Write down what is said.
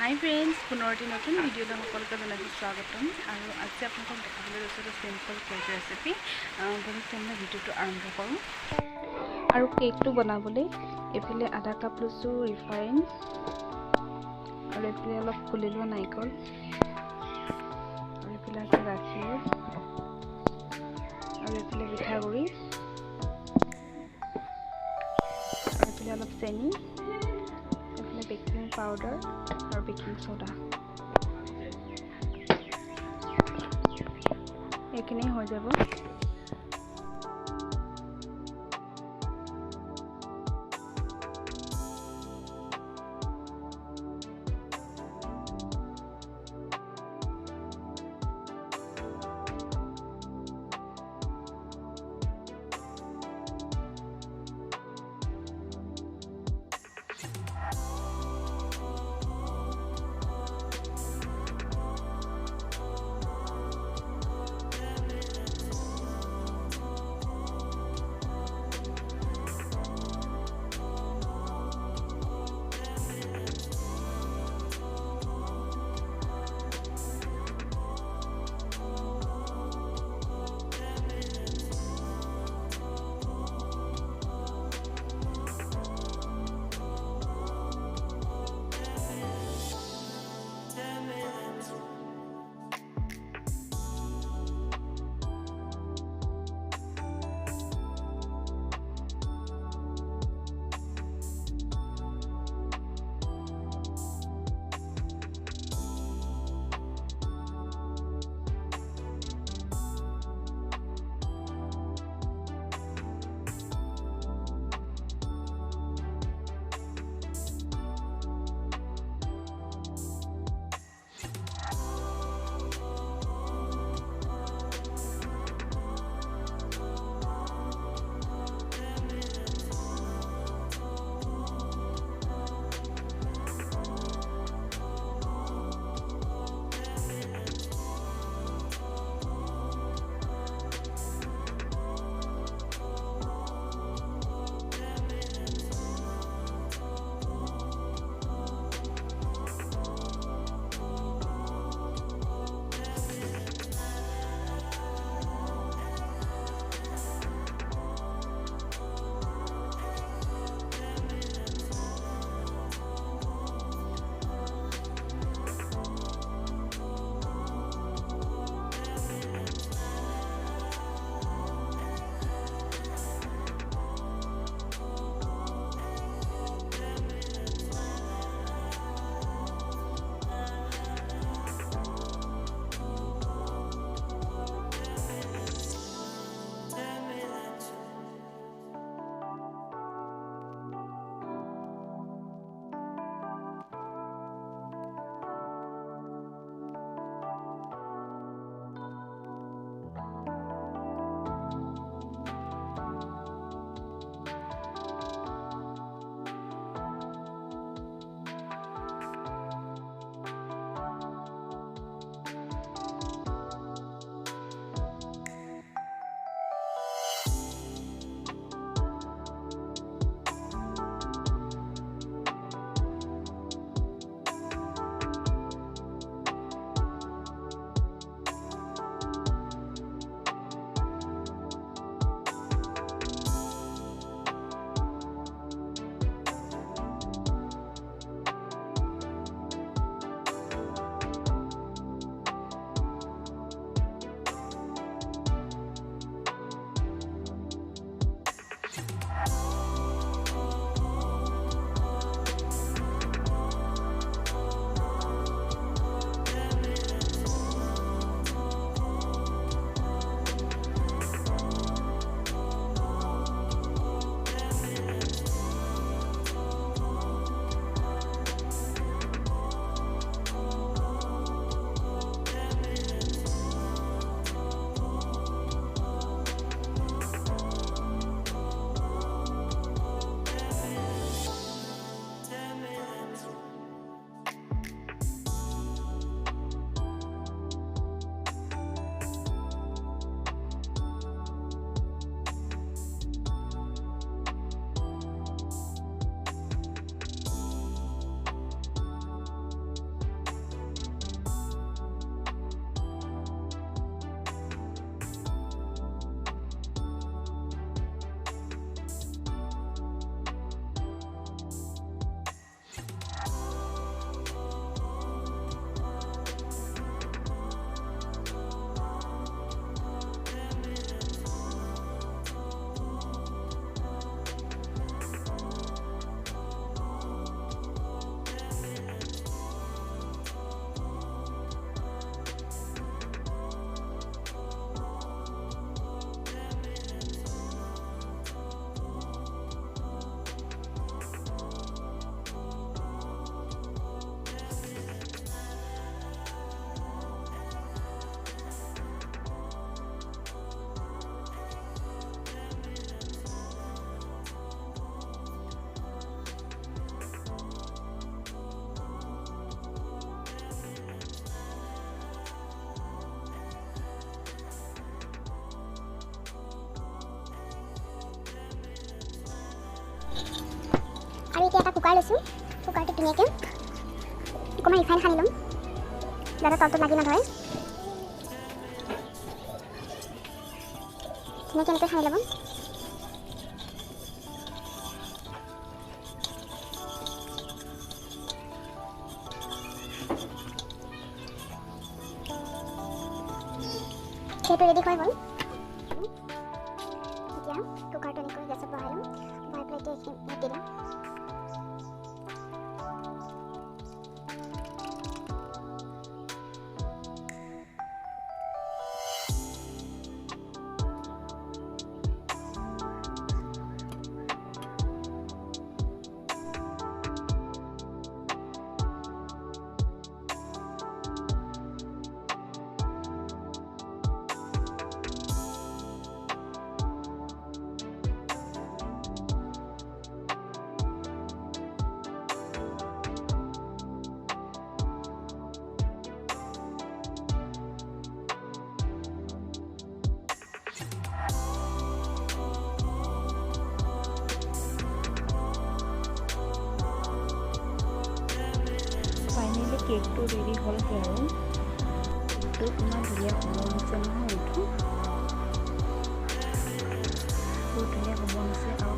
High friends, পুনৰ এটি নতুন ভিডিঅ'লৈ সকলোকে জনাইছোঁ স্বাগতম। আৰু আজি আপোনালোকক দেখাবলৈ লৈছোঁ চিম্পল কেক ৰেচিপি। বলক মই ভিডিঅ'টো আৰম্ভ কৰোঁ। আৰু কেকটো বনাবলৈ এইফালে আধা কাপ লৈছোঁ ৰিফাইন, আৰু এইফালে অলপ ফুলি লোৱা নাৰিকল, আৰু এইফালে আছে গাখীৰ, আৰু এইফালে পিঠাগুড়ি, আৰু এইফালে অলপ চেনি, এইফালে বেকিং পাউডাৰ আৰু বেকিং সোডা। এইখিনি হৈ যাব। কুকাৰ লৈছোঁ কুকাৰটো ধুনীয়াকৈ অকণমান ৰিফাইন সানি ল'ম যাতে তলটোত লাগি নধৰে ধুনীয়াকৈ এনেকৈ সানি ল'ব সেইটো ৰেডি হৈ গ'ল এতিয়া কুকাৰটো এনেকৈ গেছত বহাই ল'ম বহাই পেলাই এতিয়া এইখিনি দি দিম ফাইনেলি কেকটো ৰেডি হ'লগৈ আৰু কেকটো ইমান ধুনীয়া কোমল হৈছে নহয় এইটো বহুত ধুনীয়া কোমল হৈছে আৰু